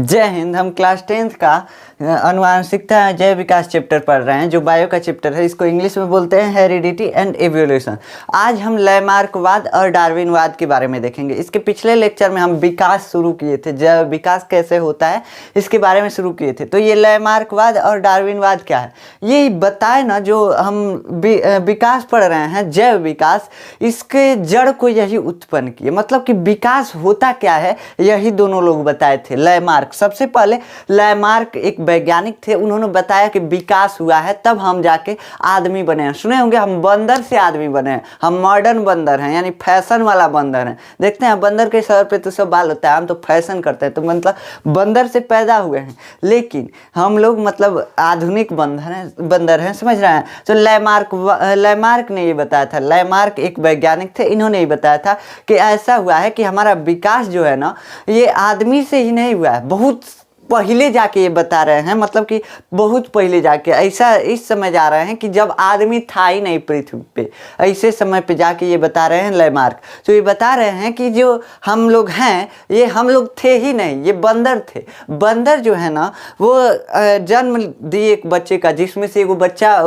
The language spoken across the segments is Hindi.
जय हिंद। हम क्लास 10th का अनुवांशिकता जैव विकास चैप्टर पढ़ रहे हैं, जो बायो का चैप्टर है। इसको इंग्लिश में बोलते हैं हेरिडिटी एंड एवोल्यूशन। आज हम लैमार्कवाद और डार्विनवाद के बारे में देखेंगे। इसके पिछले लेक्चर में हम विकास शुरू किए थे, जैव विकास कैसे होता है इसके बारे में शुरू किए थे। तो ये लैमार्कवाद और डार्विनवाद क्या है ये बताए ना, जो हम विकास पढ़ रहे हैं, जैव विकास, इसके जड़ को यही उत्पन्न किए। मतलब कि विकास होता क्या है यही दोनों लोग बताए थे। लैमार्क, सबसे पहले लैमार्क एक वैज्ञानिक थे, उन्होंने बताया कि विकास हुआ है, तब हम जाके आदमी बने हैं। सुने होंगे हम बंदर से आदमी बने हैं, हम मॉडर्न बंदर हैं, यानी फैशन वाला बंदर हैं। देखते हैं बंदर के सर पे तो सब बाल होता है, हम तो फैशन करते हैं, तो मतलब बंदर से पैदा हुए हैं, लेकिन हम लोग मतलब आधुनिक बंदर हैं, समझ रहे हैं। तो लैमार्क ने ये बताया था। लैमार्क एक वैज्ञानिक थे, इन्होंने ये बताया था कि ऐसा हुआ है कि हमारा विकास जो है ना, ये आदमी से ही नहीं हुआ है, बहुत पहले जाके ये बता रहे हैं। मतलब कि बहुत पहले जाके, ऐसा इस समय जा रहे हैं कि जब आदमी था ही नहीं पृथ्वी पे, ऐसे समय पे जाके ये बता रहे हैं लैमार्क। तो ये बता रहे हैं कि जो हम लोग हैं ये हम लोग थे ही नहीं, ये बंदर थे। बंदर जो है ना वो जन्म दिए एक बच्चे का, जिसमें से एगो बच्चा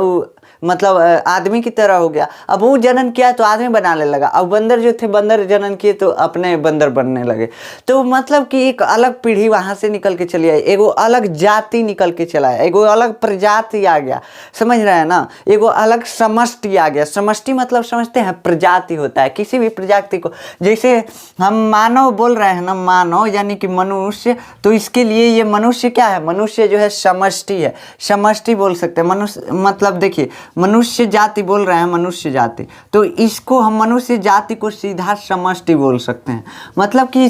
मतलब आदमी की तरह हो गया। अब वो जनन किया तो आदमी बनाने लगा। अब बंदर जो थे, बंदर जनन किए तो अपने बंदर बनने लगे। तो मतलब कि एक अलग पीढ़ी वहाँ से निकल के चली आई, एगो अलग जाति निकल के चला है, एगो अलग प्रजाति आ गया, समझ रहे हैं ना। एगो अलग समष्टि आ गया। समष्टि मतलब समझते हैं, प्रजाति होता है किसी भी प्रजाति को। जैसे हम मानव बोल रहे हैं ना, मानव यानी कि मनुष्य, तो इसके लिए ये मनुष्य क्या है, मनुष्य जो है समष्टि है, समष्टि बोल सकते हैं। मनुष्य मतलब देखिए, मनुष्य जाति बोल रहे हैं, मनुष्य जाति, तो इसको हम मनुष्य जाति को सीधा समष्टि बोल सकते हैं। मतलब कि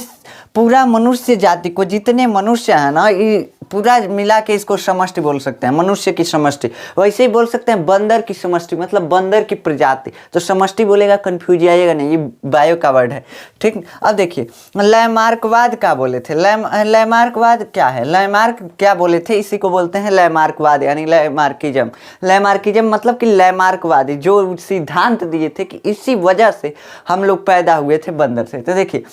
पूरा मनुष्य जाति को, जितने मनुष्य हैं ना, ये पूरा मिला के इसको समष्टि बोल सकते हैं, मनुष्य की समष्टि। वैसे ही बोल सकते हैं बंदर की समष्टि, मतलब बंदर की प्रजाति। तो समष्टि बोलेगा कंफ्यूज आइएगा नहीं, ये बायो का वर्ड है, ठीक। अब देखिए लैमार्कवाद क्या बोले थे। लैमार्कवाद क्या है, लैमार्क क्या बोले थे, इसी को बोलते हैं लैमार्कवाद, यानी लैमार्किज्म। लैमार्किज्म मतलब कि लैमार्कवादी जो सिद्धांत दिए थे कि इसी वजह से हम लोग पैदा हुए थे बंदर से। तो देखिए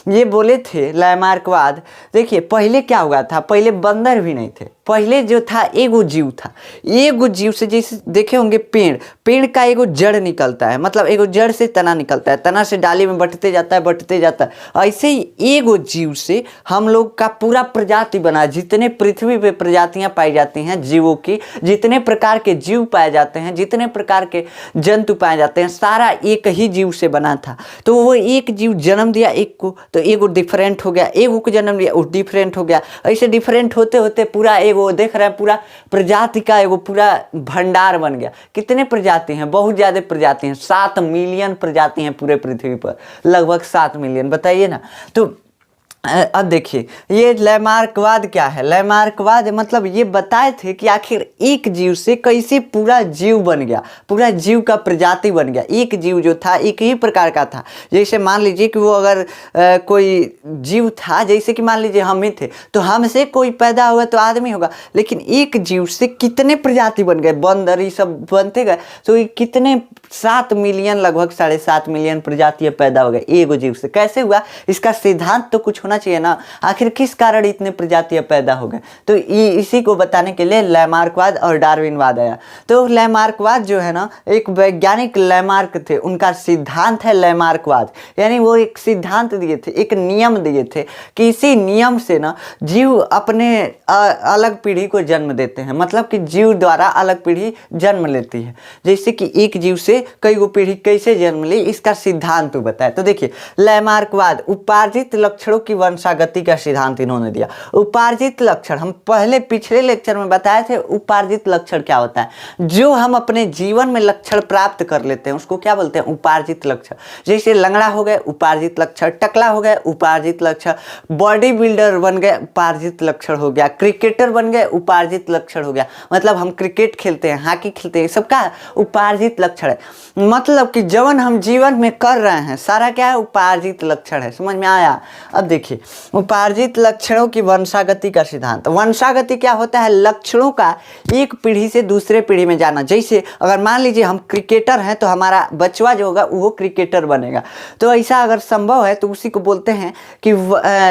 ये बोले थे लैमार्कवाद। देखिए पहले क्या हुआ था, पहले बंदर भी नहीं थे, पहले जो था एगो जीव था। एगो जीव से, जैसे देखे होंगे पेड़ का एगो जड़ निकलता है, मतलब एगो जड़ से तना निकलता है, तना से डाली में बढ़ते जाता है, बढ़ते जाता है। ऐसे ही एगो जीव से हम लोग का पूरा प्रजाति बना। जितने पृथ्वी पे प्रजातियां पाई जाती हैं जीवों की, जितने प्रकार के जीव पाए जाते हैं, जितने प्रकार के जंतु पाए जाते हैं, सारा एक ही जीव से बना था। तो वो एक जीव जन्म दिया एक को, तो एगो डिफरेंट हो गया, एगो को जन्म दिया वो डिफरेंट हो गया। ऐसे डिफरेंट होते होते पूरा एगो देख रहे हैं, पूरा प्रजाति का एगो पूरा भंडार बन गया। कितने प्रजाति हैं, बहुत ज्यादा प्रजाति हैं, 7 मिलियन प्रजाति हैं पूरे पृथ्वी पर, लगभग 7 मिलियन, बताइए ना। तो अब देखिए ये लैमार्कवाद क्या है। लैमार्कवाद मतलब ये बताए थे कि आखिर एक जीव से कैसे पूरा जीव बन गया, पूरा जीव का प्रजाति बन गया। एक जीव जो था एक ही प्रकार का था। जैसे मान लीजिए कि वो अगर कोई जीव था, जैसे कि मान लीजिए हम ही थे, तो हमसे कोई पैदा हुआ तो आदमी होगा, लेकिन एक जीव से कितने प्रजाति बन गए, बंदर ये सब बनते गए, तो ये कितने 7 मिलियन, लगभग 7.5 मिलियन प्रजातियां पैदा हो गए एगो जीव से। कैसे हुआ, इसका सिद्धांत तो कुछ होना चाहिए ना, आखिर किस कारण इतने प्रजातियां पैदा हो गए। तो इसी को बताने के लिए लैमार्कवाद और डार्विनवाद आया। तो लैमार्कवाद जो है ना, एक वैज्ञानिक लैमार्क थे, उनका सिद्धांत है लैमार्कवाद। यानी वो एक सिद्धांत दिए थे, एक नियम दिए थे कि इसी नियम से ना जीव अपने अलग पीढ़ी को जन्म देते हैं। मतलब कि जीव द्वारा अलग पीढ़ी जन्म लेती है। जैसे कि एक जीव से कई गो पीढ़ी कैसे जन्म ली, इसका सिद्धांत बताया। तो देखिए लैमार्कवाद उपार्जित लक्षणों की वंशागति का सिद्धांत इन्होंने दिया। उपार्जित लक्षण हम पहले पिछले लेक्चर में बताए थे। उपार्जित लक्षण क्या होता है, जो हम अपने जीवन में लक्षण प्राप्त कर लेते हैं उसको क्या बोलते हैं, उपार्जित लक्षण। जैसे लंगड़ा हो गए, उपार्जित लक्षण, टकला हो गए, उपार्जित लक्षण, बॉडी बिल्डर बन गए, उपार्जित लक्षण हो गया, क्रिकेटर बन गए, उपार्जित लक्षण हो गया। मतलब हम क्रिकेट खेलते हैं, हॉकी खेलते हैं, सबका उपार्जित लक्षण है। मतलब कि जवन हम जीवन में कर रहे हैं सारा क्या है, उपार्जित लक्षण है। समझ में आया। अब देखिए देखिए, उपार्जित लक्षणों की वंशागति का सिद्धांत। वंशागति क्या होता है? लक्षणों का एक पीढ़ी से दूसरे पीढ़ी में जाना। जैसे अगर मान लीजिए हम क्रिकेटर हैं तो हमारा बचवा जो होगा वो क्रिकेटर बनेगा, तो ऐसा अगर संभव है तो उसी को बोलते हैं कि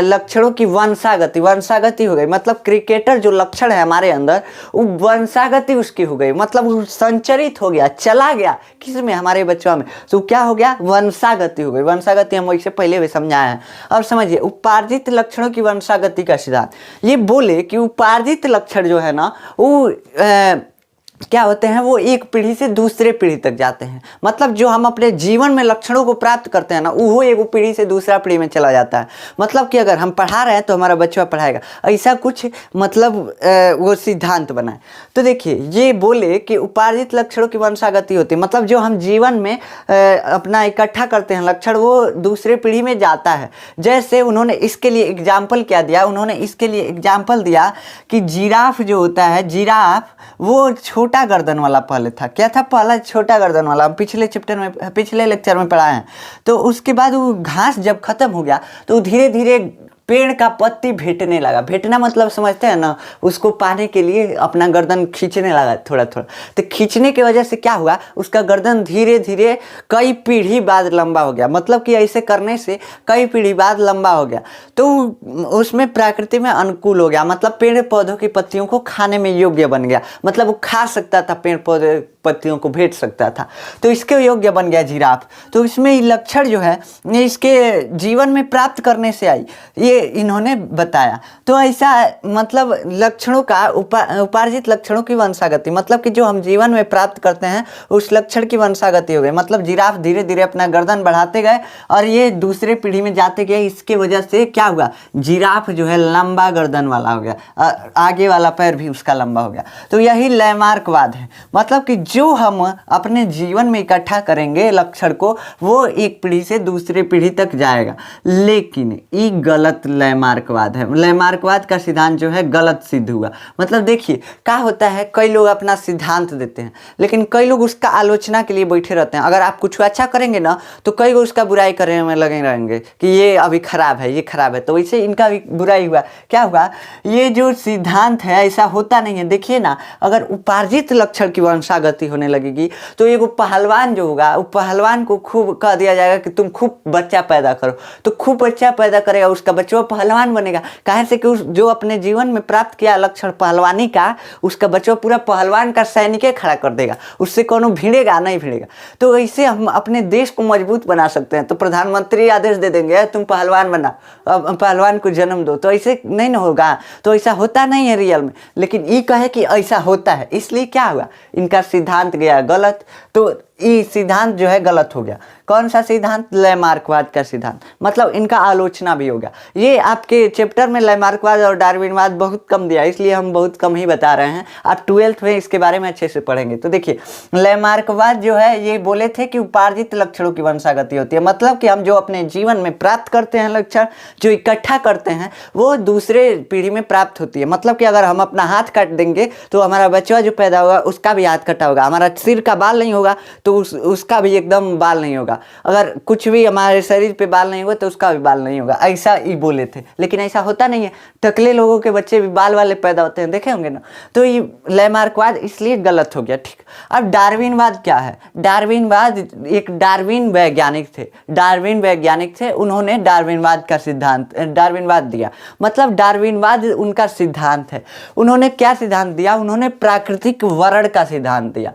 लक्षणों की वंशागति। वंशागति हो गई मतलब क्रिकेटर जो लक्षण है हमारे अंदर वो वंशागति उसकी हो गई, मतलब वो संचरित हो गया, चला गया किस में? हमारे बच्चों में। तो क्या हो गया? वंशागति हो गई। वंशागति हम इससे पहले भी समझाए हैं। अब समझिए उपार्जित लक्षणों की वंशागति का सिद्धांत। ये बोले कि उपार्जित लक्षण जो है ना वो क्या होते हैं? वो एक पीढ़ी से दूसरे पीढ़ी तक जाते हैं। मतलब जो हम अपने जीवन में लक्षणों को प्राप्त करते हैं ना वो एक पीढ़ी से दूसरा पीढ़ी में चला जाता है। मतलब कि अगर हम पढ़ा रहे हैं तो हमारा बच्चा पढ़ाएगा, ऐसा कुछ मतलब वो सिद्धांत बनाए। तो देखिए ये बोले कि उपार्जित लक्षणों की वंशागति होती है, मतलब जो हम जीवन में अपना इकट्ठा करते हैं लक्षण वो दूसरे पीढ़ी में जाता है। जैसे उन्होंने इसके लिए एग्जाम्पल क्या दिया? उन्होंने इसके लिए एग्जाम्पल दिया कि जिराफ जो होता है, जिराफ वो छोटा गर्दन वाला पहले था। क्या था? पहला छोटा गर्दन वाला। हम पिछले चैप्टर में, पिछले लेक्चर में पढ़ाए हैं। तो उसके बाद वो घास जब खत्म हो गया तो धीरे धीरे पेड़ का पत्ती भेटने लगा। भेटना मतलब समझते हैं ना, उसको पाने के लिए अपना गर्दन खींचने लगा थोड़ा थोड़ा। तो खींचने की वजह से क्या हुआ? उसका गर्दन धीरे धीरे कई पीढ़ी बाद लंबा हो गया। मतलब कि ऐसे करने से कई पीढ़ी बाद लंबा हो गया तो उसमें प्रकृति में अनुकूल हो गया। मतलब पेड़ पौधों की पत्तियों को खाने में योग्य बन गया। मतलब वो खा सकता था, पेड़ पौधे पत्तियों को भेट सकता था, तो इसके योग्य बन गया जिराफ। तो इसमें लक्षण जो है इसके जीवन में प्राप्त करने से आई, ये इन्होंने बताया। तो ऐसा मतलब लक्षणों का उपार्जित लक्षणों की वंशागति, मतलब कि जो हम जीवन में प्राप्त करते हैं उस लक्षण की वंशागति हो गई। मतलब जिराफ धीरे धीरे अपना गर्दन बढ़ाते गए और ये दूसरे पीढ़ी में जाते गए। इसके वजह से क्या हुआ? जिराफ जो है लंबा गर्दन वाला हो गया, आगे वाला पैर भी उसका लंबा हो गया। तो यही लैमार्कवाद है। मतलब कि जो हम अपने जीवन में इकट्ठा करेंगे लक्षण को वो एक पीढ़ी से दूसरे पीढ़ी तक जाएगा। लेकिन ये गलत लैमार्कवाद है। लैमार्कवाद का सिद्धांत जो है गलत सिद्ध हुआ। मतलब देखिए क्या होता है, कई लोग अपना सिद्धांत देते हैं लेकिन कई लोग उसका आलोचना के लिए बैठे रहते हैं। अगर आप कुछ अच्छा करेंगे ना तो कई लोग उसका बुराई करने में लगे रहेंगे कि ये अभी खराब है, ये खराब है। तो वैसे इनका भी बुराई हुआ। क्या हुआ? ये जो सिद्धांत है ऐसा होता नहीं है। देखिए ना, अगर उपार्जित लक्षण की वंशागति होने लगेगी तो एक पहलवान जो होगा वो पहलवान को खूब कह दिया जाएगा कि तुम खूब बच्चा पैदा करो, तो खूब बच्चा पैदा करेगा, उसका बच्चा पहलवान बनेगा। काहे से कि उस जो अपने जीवन में प्राप्त किया लक्षण पहलवानी का, उसका बच्चा पूरा पहलवान का सैनिक खड़ा कर देगा, उससे कोनो भिड़ेगा नहीं भिड़ेगा। तो ऐसे हम अपने देश को मजबूत बना सकते हैं। तो प्रधानमंत्री आदेश दे देंगे तुम पहलवान बना, अब पहलवान को जन्म दो, तो ऐसे नहीं ना होगा। तो ऐसा होता नहीं है रियल में, लेकिन ये कहे कि ऐसा होता है, इसलिए क्या हुआ? इनका सिद्धांत गया गलत। तो ये सिद्धांत जो है गलत हो गया। कौन सा सिद्धांत? लैमार्कवाद का सिद्धांत। मतलब इनका आलोचना भी हो गया। ये आपके चैप्टर में लैमार्कवाद और डार्विनवाद बहुत कम दिया, इसलिए हम बहुत कम ही बता रहे हैं। आप 12th में इसके बारे में अच्छे से पढ़ेंगे। तो देखिए लैमार्कवाद जो है ये बोले थे कि उपार्जित लक्षणों की वंशागति होती है। मतलब कि हम जो अपने जीवन में प्राप्त करते हैं लक्षण, जो इकट्ठा करते हैं वो दूसरे पीढ़ी में प्राप्त होती है। मतलब कि अगर हम अपना हाथ काट देंगे तो हमारा बच्चा जो पैदा होगा उसका भी हाथ कटा होगा। हमारा सिर का बाल नहीं होगा तो उसका भी एकदम बाल नहीं होगा। अगर कुछ भी हमारे शरीर पे बाल नहीं होगा तो उसका भी बाल नहीं होगा। ऐसा ही बोले थे, लेकिन ऐसा होता नहीं है। टकले लोगों के बच्चे भी बाल वाले पैदा होते हैं, देखे होंगे ना। तो ये लैमार्कवाद इसलिए गलत हो गया। ठीक, अब डार्विनवाद क्या है? डार्विनवाद एक डार्विन वैज्ञानिक थे। डार्विन वैज्ञानिक थे, उन्होंने डार्विनवाद का सिद्धांत डार्विनवाद दिया। मतलब डार्विनवाद उनका सिद्धांत है। उन्होंने क्या सिद्धांत दिया? उन्होंने प्राकृतिक वर्ण का सिद्धांत दिया।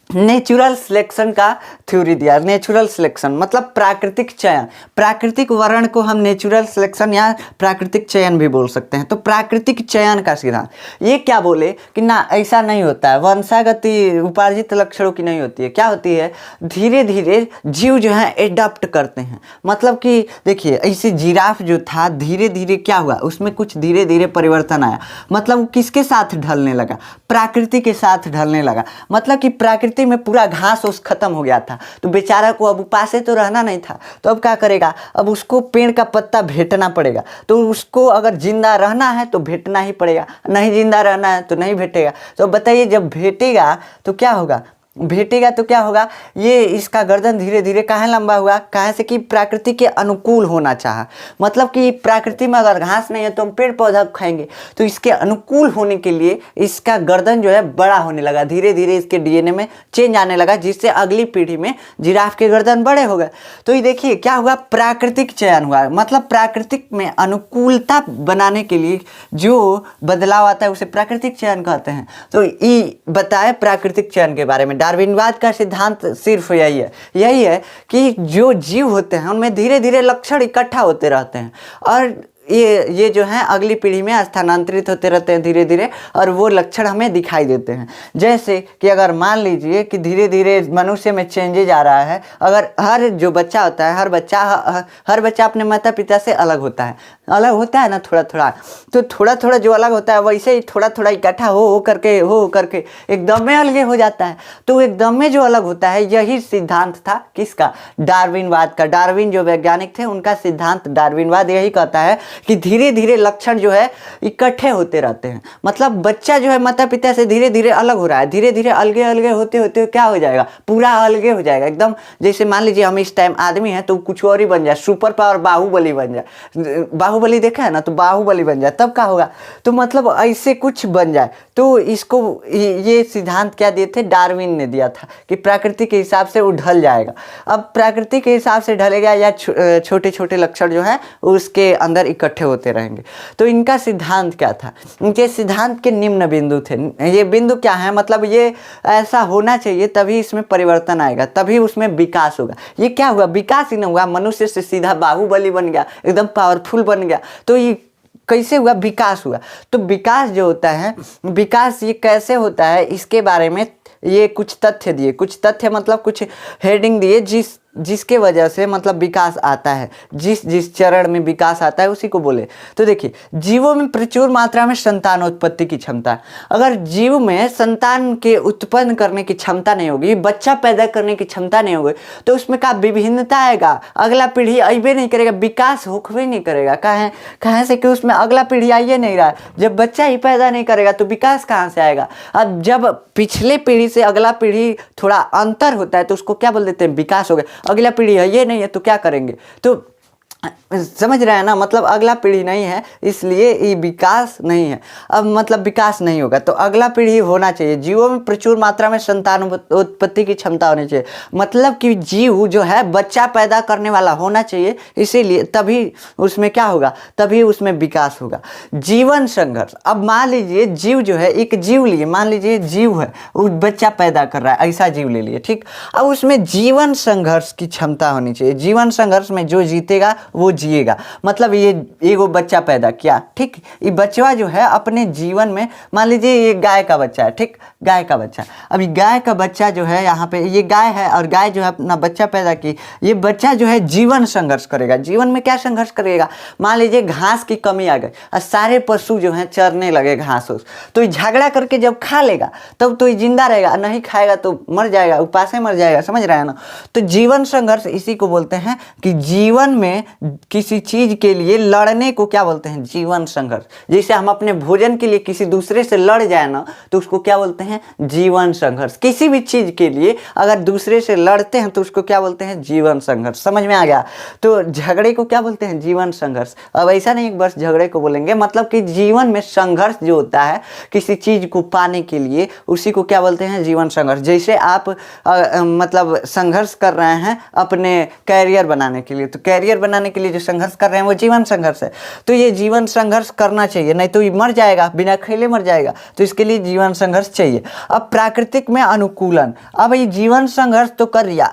नेचुरल सिलेक्शन का थ्योरी दिया। नेचुरल सिलेक्शन मतलब प्राकृतिक चयन। प्राकृतिक वर्ण को हम नेचुरल सिलेक्शन या प्राकृतिक चयन भी बोल सकते हैं। तो प्राकृतिक चयन का सिद्धांत ये क्या बोले कि ना ऐसा नहीं होता है, वंशागति उपार्जित लक्षणों की नहीं होती है। क्या होती है? धीरे धीरे जीव जो है एडॉप्ट करते हैं। मतलब कि देखिए ऐसे जिराफ जो था धीरे धीरे क्या हुआ, उसमें कुछ धीरे धीरे परिवर्तन आया। मतलब वो किसके साथ ढलने लगा? प्रकृति के साथ ढलने लगा। मतलब कि प्रकृति में पूरा घास उस खत्म हो गया था, तो बेचारा को अब उपासे तो रहना नहीं था। तो अब क्या करेगा? अब उसको पेड़ का पत्ता भेटना पड़ेगा। तो उसको अगर जिंदा रहना है तो भेटना ही पड़ेगा, नहीं जिंदा रहना है तो नहीं भेटेगा। तो बताइए जब भेटेगा तो क्या होगा? भेटेगा तो क्या होगा, ये इसका गर्दन धीरे धीरे कहाँ लंबा हुआ, कहाँ से कि प्रकृति के अनुकूल होना चाहा। मतलब कि प्रकृति में अगर घास नहीं है तो हम पेड़ पौधा खाएंगे, तो इसके अनुकूल होने के लिए इसका गर्दन जो है बड़ा होने लगा, धीरे धीरे इसके डीएनए में चेंज आने लगा, जिससे अगली पीढ़ी में जिराफ के गर्दन बड़े हो गए। तो ये देखिए क्या हुआ, प्राकृतिक चयन हुआ। मतलब प्राकृतिक में अनुकूलता बनाने के लिए जो बदलाव आता है उसे प्राकृतिक चयन कहते हैं। तो ये बताए प्राकृतिक चयन के बारे में। डार्विनवाद का सिद्धांत सिर्फ यही है कि जो जीव होते हैं उनमें धीरे धीरे लक्षण इकट्ठा होते रहते हैं और ये जो है अगली पीढ़ी में स्थानांतरित होते रहते हैं धीरे धीरे, और वो लक्षण हमें दिखाई देते हैं। जैसे कि अगर मान लीजिए कि धीरे धीरे मनुष्य में चेंजेज आ रहा है, अगर हर जो बच्चा होता है हर बच्चा अपने माता पिता से अलग होता है ना, थोड़ा थोड़ा, तो थोड़ा थोड़ा जो अलग होता है वैसे ही थोड़ा थोड़ा इकट्ठा हो करके एकदम में अलग हो जाता है। तो एकदम में जो अलग होता है, यही सिद्धांत था किसका, डार्विनवाद का। डार्विन जो वैज्ञानिक थे उनका सिद्धांत डार्विनवाद यही कहता है कि धीरे धीरे लक्षण जो है इकट्ठे होते रहते हैं। मतलब बच्चा जो है माता पिता से धीरे धीरे अलग हो रहा है, धीरे धीरे अलगे अलगे होते होते क्या हो जाएगा, पूरा अलगे हो जाएगा एकदम। जैसे मान लीजिए हम इस टाइम आदमी हैं तो कुछ और ही बन जाए, सुपर पावर बाहुबली बन जाए। बाहुबली देखा है ना, तो बाहुबली बन जाए तब क्या होगा, तो मतलब ऐसे कुछ बन जाए। तो इसको ये सिद्धांत क्या दिए थे, डार्विन ने दिया था कि प्रकृति के हिसाब से वो ढल जाएगा। अब प्रकृति के हिसाब से ढलेगा या छोटे छोटे लक्षण जो है उसके अंदर इकट्ठे होते रहेंगे। तो इनका सिद्धांत क्या था, इनके सिद्धांत के निम्न बिंदु थे। ये बिंदु क्या है, मतलब ये ऐसा होना चाहिए तभी इसमें परिवर्तन आएगा, तभी उसमें विकास होगा। ये क्या हुआ, विकास ही नहीं हुआ, मनुष्य से सीधा बाहुबली बन गया, एकदम पावरफुल बन गया। तो ये कैसे हुआ, विकास हुआ। तो विकास जो होता है, विकास ये कैसे होता है, इसके बारे में ये कुछ तथ्य दिए, कुछ तथ्य मतलब कुछ हेडिंग दिए जिसके वजह से मतलब विकास आता है, जिस चरण में विकास आता है उसी को बोले। तो देखिए, जीवों में प्रचुर मात्रा में संतानोत्पत्ति की क्षमता। अगर जीव में संतान के उत्पन्न करने की क्षमता नहीं होगी, बच्चा पैदा करने की क्षमता नहीं होगी, तो उसमें का विभिन्नता आएगा, अगला पीढ़ी अइबे नहीं करेगा, विकास होखबे नहीं करेगा। कहाँ से कि उसमें अगला पीढ़ी आइए नहीं रहा है। जब बच्चा ही पैदा नहीं करेगा तो विकास कहाँ से आएगा। अब जब पिछले पीढ़ी से अगला पीढ़ी थोड़ा अंतर होता है तो उसको क्या बोल देते हैं, विकास हो गया। अगला पीढ़ी है ये नहीं है तो क्या करेंगे, तो समझ रहे हैं ना, मतलब अगला पीढ़ी नहीं है इसलिए ये विकास नहीं है। अब मतलब विकास नहीं होगा तो अगला पीढ़ी होना चाहिए। जीवों में प्रचुर मात्रा में संतान उत्पत्ति की क्षमता होनी चाहिए, मतलब कि जीव जो है बच्चा पैदा करने वाला होना चाहिए, इसीलिए तभी उसमें क्या होगा, तभी उसमें विकास होगा। जीवन संघर्ष, अब मान लीजिए जीव जो है, एक जीव लिए, मान लीजिए जीव है वो बच्चा पैदा कर रहा है, ऐसा जीव ले लिए, ठीक। अब उसमें जीवन संघर्ष की क्षमता होनी चाहिए। जीवन संघर्ष में जो जीतेगा वो जिएगा। मतलब ये एगो बच्चा पैदा किया, ठीक, ये बच्चा जो है अपने जीवन में, मान लीजिए ये गाय का बच्चा है, ठीक, गाय का बच्चा। अभी गाय का बच्चा जो है, यहाँ पे ये गाय है और गाय जो है अपना बच्चा पैदा की, ये बच्चा जो है जीवन संघर्ष करेगा। जीवन में क्या संघर्ष करेगा, मान लीजिए घास की कमी आ गई और सारे पशु जो है चरने लगे घास, तो ये झगड़ा करके जब खा लेगा तब तो ये जिंदा रहेगा, नहीं खाएगा तो मर जाएगा, उपास से मर जाएगा, समझ रहे हैं ना। तो जीवन संघर्ष इसी को बोलते हैं कि जीवन में किसी चीज के लिए लड़ने को क्या बोलते हैं, जीवन संघर्ष। जैसे हम अपने भोजन के लिए किसी दूसरे से लड़ जाए ना तो उसको क्या बोलते हैं, जीवन संघर्ष। किसी भी चीज के लिए अगर दूसरे से लड़ते हैं तो उसको क्या बोलते हैं, जीवन संघर्ष। समझ में आ गया। तो झगड़े को क्या बोलते हैं, जीवन संघर्ष। अब ऐसा नहीं बस झगड़े को बोलेंगे, मतलब कि जीवन में संघर्ष जो होता है किसी चीज को पाने के लिए, उसी को क्या बोलते हैं, जीवन संघर्ष। जैसे आप मतलब संघर्ष कर रहे हैं अपने कैरियर बनाने के लिए, तो कैरियर बनाने के लिए जो संघर्ष कर रहे हैं वो जीवन संघर्ष है। तो ये जीवन संघर्ष करना चाहिए, नहीं तो ये मर जाएगा, बिना खेले मर जाएगा। तो इसके लिए जीवन संघर्ष चाहिए। अब प्राकृतिक में अनुकूलन, अब ये जीवन संघर्ष तो कर लिया।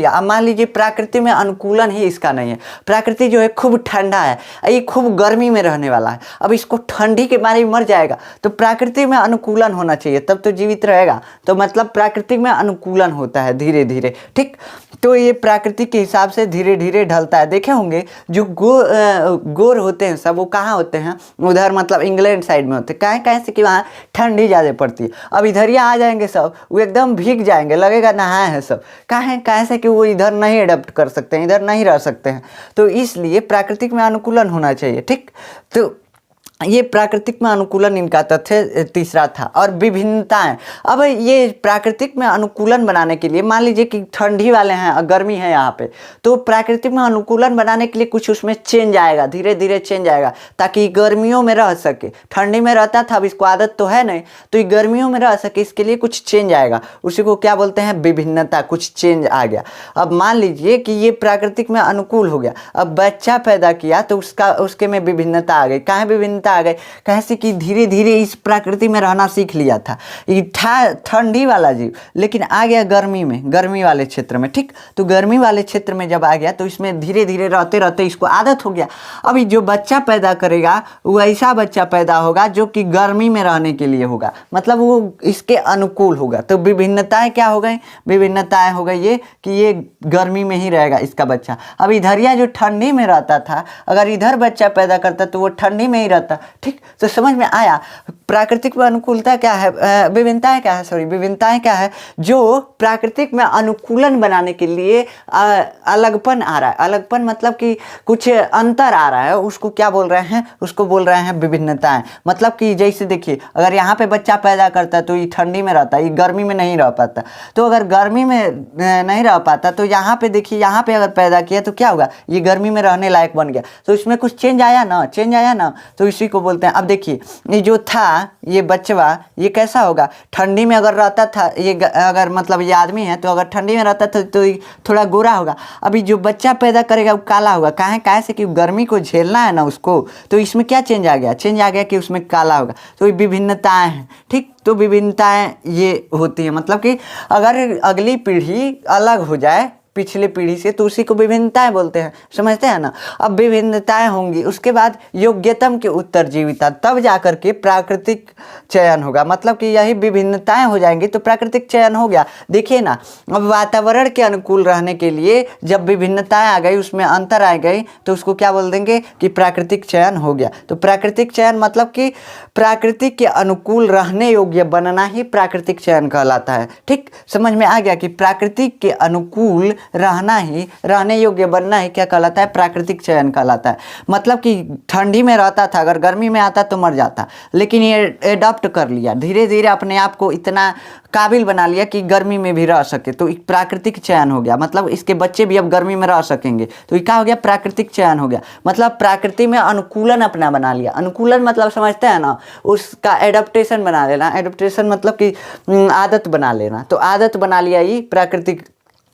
अब मान लीजिए प्रकृति में अनुकूलन ही इसका नहीं है। प्रकृति जो है खूब ठंडा है, ये खूब गर्मी में रहने वाला है, अब इसको ठंडी के मारे मर जाएगा। तो प्रकृति में अनुकूलन होना चाहिए तब तो जीवित रहेगा। तो मतलब प्राकृतिक में अनुकूलन होता है धीरे धीरे, ठीक। तो ये प्रकृति के हिसाब से धीरे धीरे ढलता है। देखे होंगे जो गोर होते हैं सब, वो कहाँ होते हैं, उधर मतलब इंग्लैंड साइड में होते हैं। कहाँ से कि वहाँ ठंडी ज़्यादा पड़ती है। अब इधर ही आ जाएंगे सब, वो एकदम भीग जाएंगे, लगेगा नहाए हैं सब। कहाँ से कि वो इधर नहीं अडेप्ट कर सकते हैं, इधर नहीं रह सकते हैं। तो इसलिए प्राकृतिक में अनुकूलन होना चाहिए, ठीक। तो ये प्राकृतिक में अनुकूलन इनका तथ्य तीसरा था। और विभिन्नताएं, अब ये प्राकृतिक में अनुकूलन बनाने के लिए मान लीजिए कि ठंडी वाले हैं और गर्मी है यहाँ पे, तो प्राकृतिक में अनुकूलन बनाने के लिए कुछ उसमें चेंज आएगा, धीरे धीरे चेंज आएगा ताकि गर्मियों में रह सके। ठंडी में रहता था, अब इसको आदत तो है नहीं, तो ये गर्मियों में रह सके, इसके लिए कुछ चेंज आएगा, उसी को क्या बोलते हैं, विभिन्नता। कुछ चेंज आ गया। अब मान लीजिए कि ये प्राकृतिक में अनुकूल हो गया, अब बच्चा पैदा किया तो उसके में विभिन्नता आ गई। कहाँ विभिन्नता आ गई, कैसे कि धीरे धीरे इस प्रकृति में रहना सीख लिया था ये ठंडी वाला जीव, लेकिन आ गया गर्मी में, गर्मी वाले क्षेत्र में, ठीक। तो गर्मी वाले क्षेत्र में जब आ गया तो इसमें धीरे धीरे रहते रहते इसको आदत हो गया। अभी जो बच्चा पैदा करेगा वो ऐसा बच्चा पैदा होगा जो कि गर्मी में रहने के लिए होगा, मतलब वो इसके अनुकूल होगा। तो विभिन्नताएं क्या हो गई, विभिन्नताएं हो गई ये कि ये गर्मी में ही रहेगा इसका बच्चा। अब इधरिया जो ठंडी में रहता था, अगर इधर बच्चा पैदा करता तो वो ठंडी में ही रहता, ठीक। तो समझ में आया प्राकृतिक में अनुकूलता क्या है, विभिन्नताएं क्या है, सॉरी विभिन्नताएं क्या है, जो प्राकृतिक में अनुकूलन बनाने के लिए अलगपन आ रहा है। अलगपन मतलब कि कुछ अंतर आ रहा है, उसको क्या बोल रहे हैं, उसको बोल रहे हैं विभिन्नताएं। मतलब कि जैसे देखिए, अगर यहाँ पे बच्चा पैदा करता तो ये ठंडी में रहता, ये गर्मी में नहीं रह पाता। तो अगर गर्मी में नहीं रह पाता तो यहाँ पे देखिए, यहाँ पे अगर पैदा किया तो क्या होगा, ये गर्मी में रहने लायक बन गया। तो इसमें कुछ चेंज आया ना, चेंज आया ना, तो इसी को बोलते हैं। अब देखिए ये जो था, ये बचवा, ये कैसा होगा, ठंडी में अगर रहता था, ये अगर मतलब ये आदमी है तो अगर ठंडी में रहता था तो ये थोड़ा गोरा होगा। अभी जो बच्चा पैदा करेगा वो काला होगा। काहे से कि गर्मी को झेलना है ना उसको, तो इसमें क्या चेंज आ गया, चेंज आ गया कि उसमें काला होगा। तो ये विभिन्नताएं हैं, ठीक। तो विभिन्नताएं ये होती हैं, मतलब कि अगर अगली पीढ़ी अलग हो जाए पिछले पीढ़ी से तो उसी को विभिन्नताएं बोलते हैं, समझते हैं ना। अब विभिन्नताएं होंगी, उसके बाद योग्यतम के उत्तरजीविता, तब जाकर के प्राकृतिक चयन होगा। मतलब कि यही विभिन्नताएं हो जाएंगी तो प्राकृतिक चयन हो गया। देखिए ना, अब वातावरण के अनुकूल रहने के लिए जब विभिन्नताएं आ गई, उसमें अंतर आ गई, तो उसको क्या बोल देंगे कि प्राकृतिक चयन हो गया। तो प्राकृतिक चयन मतलब कि प्राकृतिक के अनुकूल रहने योग्य बनना ही प्राकृतिक चयन कहलाता है, ठीक। समझ में आ गया कि प्राकृतिक के अनुकूल रहना ही, रहने योग्य बनना ही क्या कहलाता है, प्राकृतिक चयन कहलाता है। मतलब कि ठंडी में रहता था, अगर गर्मी में आता तो मर जाता, लेकिन ये एडॉप्ट कर लिया, धीरे धीरे अपने आप को इतना काबिल बना लिया कि गर्मी में भी रह सके, तो एक प्राकृतिक चयन हो गया। मतलब इसके बच्चे भी अब गर्मी में रह सकेंगे, तो ये क्या हो गया, प्राकृतिक चयन हो गया। मतलब प्रकृति में अनुकूलन अपना बना लिया। अनुकूलन मतलब समझते हैं ना, उसका एडप्टेशन बना लेना। एडप्टेशन मतलब कि आदत बना लेना, तो आदत बना लिया ये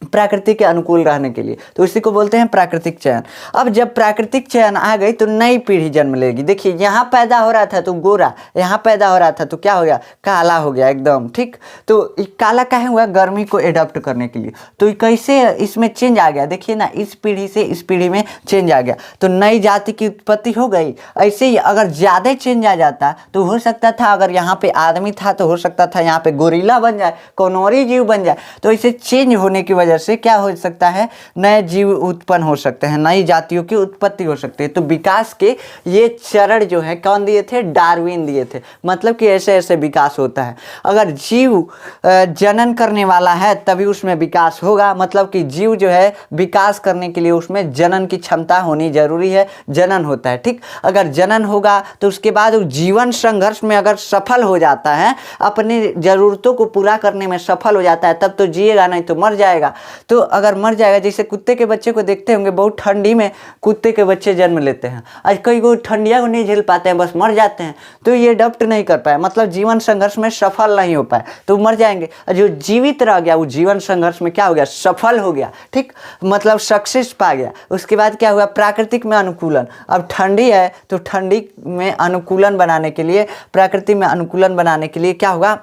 प्रकृति के अनुकूल रहने के लिए, तो इसी को बोलते हैं प्राकृतिक चयन। अब जब प्राकृतिक चयन आ गई तो नई पीढ़ी जन्म लेगी। देखिए यहाँ पैदा हो रहा था तो गोरा, यहाँ पैदा हो रहा था तो क्या हो गया, काला हो गया एकदम, ठीक। तो काला काहे हुआ, गर्मी को एडॉप्ट करने के लिए। तो कैसे इसमें चेंज आ गया, देखिए ना, इस पीढ़ी से इस पीढ़ी में चेंज आ गया, तो नई जाति की उत्पत्ति हो गई। ऐसे ही अगर ज़्यादा चेंज आ जाता तो हो सकता था, अगर यहाँ पे आदमी था तो हो सकता था यहाँ पे गोरिल्ला बन जाए, कौन और ही जीव बन जाए। तो ऐसे चेंज होने की वजह से क्या हो सकता है, नए जीव उत्पन्न हो सकते हैं, नई जातियों की उत्पत्ति हो सकती है। तो विकास के ये चरण जो है कौन दिए थे, डार्विन दिए थे। मतलब कि ऐसे ऐसे विकास होता है। अगर जीव जनन करने वाला है तभी उसमें विकास होगा। मतलब कि जीव जो है विकास करने के लिए उसमें जनन की क्षमता होनी जरूरी है, जनन होता है, ठीक। अगर जनन होगा तो उसके बाद वो जीवन संघर्ष में अगर सफल हो जाता है, अपनी ज़रूरतों को पूरा करने में सफल हो जाता है, तब तो जिएगा, नहीं तो मर जाएगा। तो अगर मर जाएगा, जैसे कुत्ते के बच्चे को देखते होंगे, बहुत ठंडी में कुत्ते के बच्चे जन्म लेते हैं, आज कई को ठंडिया को नहीं झेल पाते हैं, बस मर जाते हैं। तो ये अडॉप्ट नहीं कर पाए, मतलब जीवन संघर्ष में सफल नहीं हो पाए, तो मर जाएंगे। जो जीवित रह गया वो जीवन संघर्ष में क्या हो गया, सफल हो गया, ठीक। मतलब सक्सेस पा गया। उसके बाद क्या हुआ, प्राकृतिक में अनुकूलन। अब ठंडी है तो ठंडी में अनुकूलन बनाने के लिए, प्रकृति में अनुकूलन बनाने के लिए क्या होगा,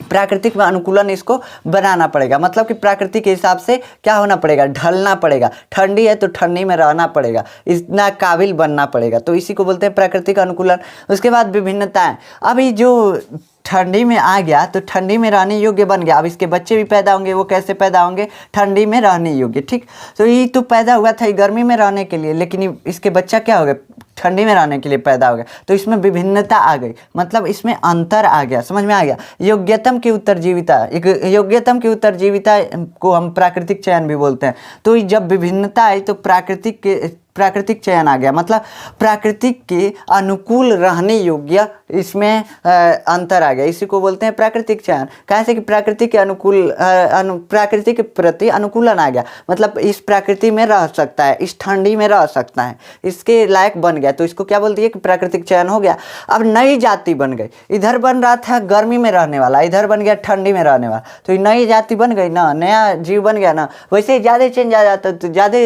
प्राकृतिक में अनुकूलन इसको बनाना पड़ेगा। मतलब कि प्रकृति के हिसाब से क्या होना पड़ेगा, ढलना पड़ेगा। ठंडी है तो ठंडी में रहना पड़ेगा, इतना काबिल बनना पड़ेगा, तो इसी को बोलते हैं प्राकृतिक अनुकूलन। उसके बाद विभिन्नताएं। अभी जो ठंडी में आ गया तो ठंडी में रहने योग्य बन गया। अब इसके बच्चे भी पैदा होंगे, वो कैसे पैदा होंगे, ठंडी में रहने योग्य, ठीक। तो ये तो पैदा हुआ था गर्मी में रहने के लिए, लेकिन इसके बच्चा क्या हो गया, ठंडी में रहने के लिए पैदा हो गया, तो इसमें विभिन्नता आ गई, मतलब इसमें अंतर आ गया, समझ में आ गया। योग्यतम की उत्तरजीविता, योग्यतम की उत्तरजीविता को हम प्राकृतिक चयन भी बोलते हैं। तो जब विभिन्नता आई तो प्राकृतिक चयन आ गया, मतलब प्राकृतिक के अनुकूल रहने योग्य इसमें अंतर आ गया, इसी को बोलते हैं प्राकृतिक चयन। कैसे कि प्रकृति के अनुकूल प्रकृति के प्रति अनुकूलन आ गया, मतलब इस प्रकृति में रह सकता है, इस ठंडी में रह सकता है, इसके लायक बन गया, तो इसको क्या बोलती है कि प्राकृतिक चयन हो गया। अब नई जाति बन गई, इधर बन रहा था गर्मी में रहने वाला, इधर बन गया ठंडी में रहने वाला, तो ये नई जाति बन गई ना, नया जीव बन गया ना। वैसे ज़्यादा चेंज आ जाता तो ज़्यादा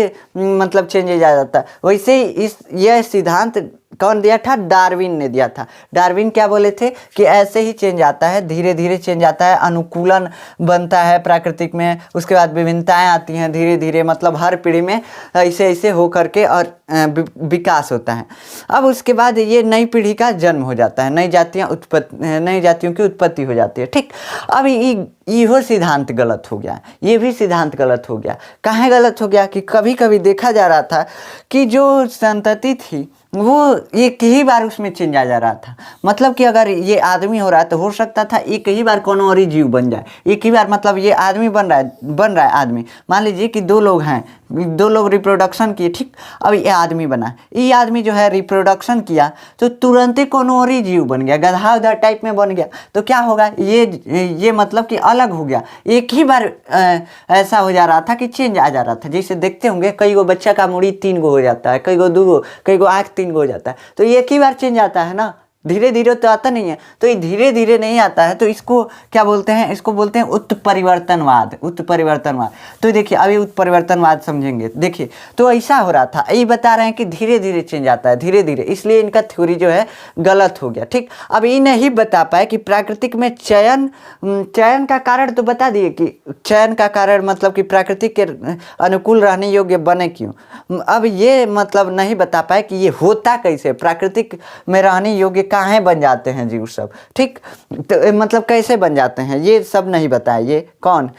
मतलब चेंजेज आ जाता। वैसे यह सिद्धांत कौन दिया था? डार्विन ने दिया था। डार्विन क्या बोले थे कि ऐसे ही चेंज आता है, धीरे धीरे चेंज आता है, अनुकूलन बनता है प्राकृतिक में, उसके बाद विभिन्नताएं आती हैं धीरे धीरे, मतलब हर पीढ़ी में ऐसे ऐसे हो करके और विकास होता है। अब उसके बाद ये नई पीढ़ी का जन्म हो जाता है, नई जातियों की उत्पत्ति हो जाती है, ठीक। अब ये सिद्धांत गलत हो गया, ये भी सिद्धांत गलत हो गया। काहे गलत हो गया कि कभी कभी देखा जा रहा था कि जो संतति थी वो एक ही बार उसमें चेंज आ जा रहा था, मतलब कि अगर ये आदमी हो रहा है तो हो सकता था एक ही बार कौन और ही जीव बन जाए, एक ही बार, मतलब ये आदमी बन रहा है आदमी। मान लीजिए कि दो लोग हैं, दो लोग रिप्रोडक्शन किए, ठीक। अब ये आदमी बना, ये आदमी जो है रिप्रोडक्शन किया तो तुरंत ही कौन और ही जीव बन गया, गधा उधा टाइप में बन गया, तो क्या होगा, ये मतलब कि अलग हो गया। एक ही बार ऐसा हो जा रहा था कि चेंज आ जा रहा था। जैसे देखते होंगे कई गो बच्चा का मुड़ी 3 गो हो जाता है, कई गो 2 गो, कई गो आँख 3 गो हो जाता है, तो एक ही बार चेंज आता है ना, धीरे धीरे तो आता नहीं है। तो ये धीरे धीरे नहीं आता है, तो इसको क्या बोलते हैं? इसको बोलते हैं उत्परिवर्तनवाद। उत्परिवर्तनवाद, तो देखिए अभी उत्परिवर्तनवाद समझेंगे। देखिए तो ऐसा हो रहा था, ये बता रहे हैं कि धीरे धीरे चेंज आता है, धीरे धीरे, इसलिए इनका थ्योरी जो है गलत हो गया, ठीक। अब ये नहीं बता पाए कि प्राकृतिक में चयन का कारण तो बता दिए कि चयन का कारण मतलब कि प्राकृतिक के अनुकूल रहने योग्य बने क्यों। अब ये मतलब नहीं बता पाए कि ये होता कैसे, प्राकृतिक में रहने योग्य काहे बन जाते हैं जीव सब, ठीक। तो मतलब कैसे बन जाते हैं ये सब नहीं बताया। ये कौन?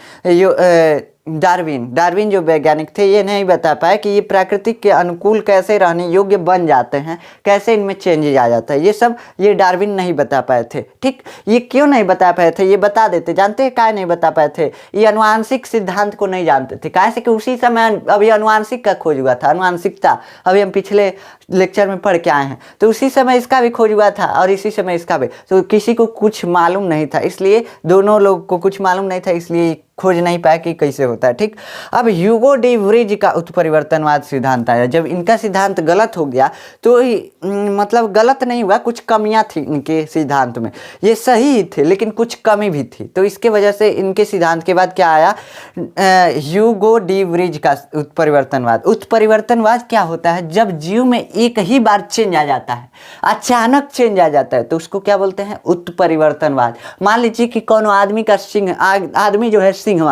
डार्विन जो वैज्ञानिक थे, ये नहीं बता पाए कि ये प्राकृतिक के अनुकूल कैसे रहने योग्य बन जाते हैं, कैसे इनमें चेंजेज आ जाता है, ये सब ये डार्विन नहीं बता पाए थे, ठीक। ये क्यों नहीं बता पाए थे? ये बता देते, जानते हैं काहे नहीं बता पाए थे? ये अनुवांशिक सिद्धांत को नहीं जानते थे। कैसे कि उसी समय अभी अनुवांशिक का खोज हुआ था, अनुवांशिकता अभी हम पिछले लेक्चर में पढ़ के आए हैं, तो उसी समय इसका भी खोज हुआ था और इसी समय इसका भी, तो किसी को कुछ मालूम नहीं था, इसलिए दोनों लोग को कुछ मालूम नहीं था, इसलिए खोज नहीं पाया कि कैसे होता है, ठीक। अब ह्यूगो डी व्रीज का उत्परिवर्तनवाद सिद्धांत आया। जब इनका सिद्धांत गलत हो गया तो मतलब गलत नहीं हुआ, कुछ कमियां थी इनके सिद्धांत में, ये सही ही थे लेकिन कुछ कमी भी थी, तो इसके वजह से इनके सिद्धांत के बाद क्या आया? ह्यूगो डी व्रीज का उत्परिवर्तनवाद। उत्परिवर्तनवाद क्या होता है? जब जीव में एक ही बार चेंज आ जाता है, अचानक चेंज आ जाता है, तो उसको क्या बोलते हैं? उत्परिवर्तनवाद। मान लीजिए कि कौन आदमी का सिंह, आदमी जो है सिंह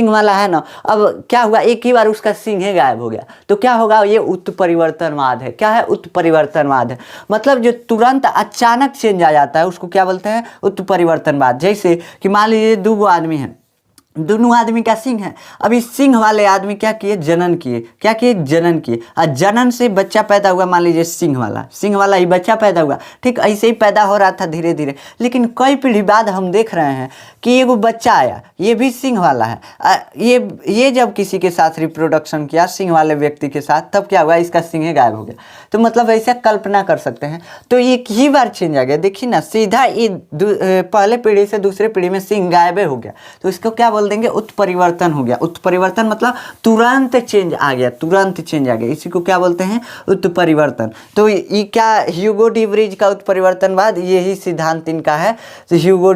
वाला है ना, अब क्या हुआ, एक ही बार उसका सिंह ही गायब हो गया, तो क्या होगा? ये उत्परिवर्तनवाद है। क्या है? उत्परिवर्तनवाद है, मतलब जो तुरंत अचानक चेंज आ जाता है उसको क्या बोलते हैं? उत्परिवर्तनवाद। जैसे कि मान लीजिए 2 आदमी हैं, दोनों आदमी का सिंह है, अब इस सिंह वाले आदमी क्या किए? जनन किए। क्या किए? जनन किए, और जनन से बच्चा पैदा हुआ, मान लीजिए सिंह वाला ही बच्चा पैदा हुआ, ठीक। ऐसे ही पैदा हो रहा था धीरे धीरे, लेकिन कई पीढ़ी बाद हम देख रहे हैं कि एगो बच्चा आया, ये भी सिंह वाला है, ये जब किसी के साथ रिप्रोडक्शन किया, सिंह वाले व्यक्ति के साथ, तब क्या हुआ? इसका सिंह गायब हो गया। तो मतलब ऐसा कल्पना कर सकते हैं, तो एक ही बार चेंज आ गया। देखिए ना, सीधा ये पहले पीढ़ी से दूसरे पीढ़ी में सिंह गायब हो गया, तो इसको क्या बोल देंगे? उत्परिवर्तन हो गया। उत्परिवर्तन मतलब तुरंत चेंज आ गया, तुरंत चेंज आ गया, इसी को क्या बोलते हैं? उत्परिवर्तन। तो ये क्या ह्यूगो डी व्रीज का उत्परिवर्तनवाद, यही सिद्धांत इनका है, तो ह्यूगो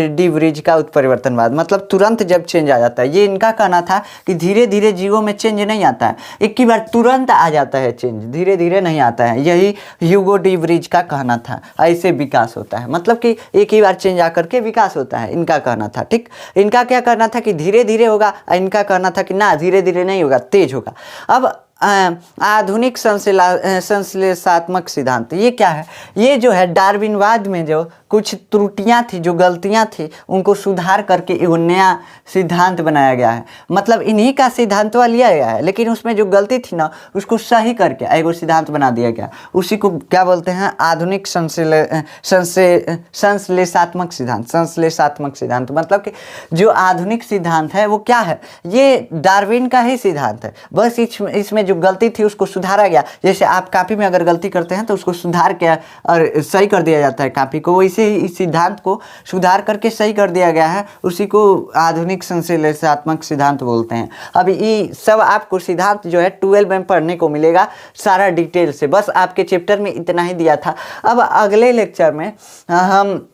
डी व्रीज का उत्परिवर्तनवाद मतलब तुरंत जब चेंज आ जाता है। ये इनका कहना था कि धीरे धीरे जीवों में चेंज नहीं आता है, एक ही बार तुरंत आ जाता है चेंज, धीरे धीरे नहीं आता है, यही ह्यूगो डी व्रीज का कहना था। ऐसे विकास होता है, मतलब कि एक ही बार चेंज आकर के विकास होता है, इनका कहना था, ठीक। इनका क्या कहना था कि धीरे धीरे होगा, इनका कहना था कि ना धीरे धीरे नहीं होगा, तेज होगा। अब आधुनिक संश्लेषात्मक सिद्धांत, ये क्या है? ये जो है डार्विनवाद में जो कुछ त्रुटियां थी, जो गलतियां थी, उनको सुधार करके एक नया सिद्धांत बनाया गया है। मतलब इन्हीं का सिद्धांत लिया गया है, लेकिन उसमें जो गलती थी ना उसको सही करके एक सिद्धांत बना दिया गया। उसी को क्या बोलते हैं? आधुनिक संश्लेषात्मक सिद्धांत। संश्लेषात्मक सिद्धांत मतलब कि जो आधुनिक सिद्धांत है वो क्या है? ये डार्विन का ही सिद्धांत है, बस इसमें जो गलती थी उसको सुधारा गया। जैसे आप कॉपी में अगर गलती करते हैं तो उसको सुधार के और सही कर दिया जाता है कॉपी को, वैसे ही इस सिद्धांत को सुधार करके सही कर दिया गया है। उसी को आधुनिक संश्लेषात्मक सिद्धांत बोलते हैं। अब ये सब आपको सिद्धांत जो है 12 में पढ़ने को मिलेगा सारा डिटेल से। बस आपके चैप्टर में इतना ही दिया था। अब अगले लेक्चर में हम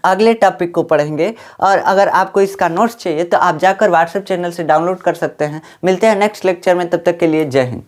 अगले टॉपिक को पढ़ेंगे, और अगर आपको इसका नोट्स चाहिए तो आप जाकर व्हाट्सएप चैनल से डाउनलोड कर सकते हैं। मिलते हैं नेक्स्ट लेक्चर में, तब तक के लिए जय हिंद।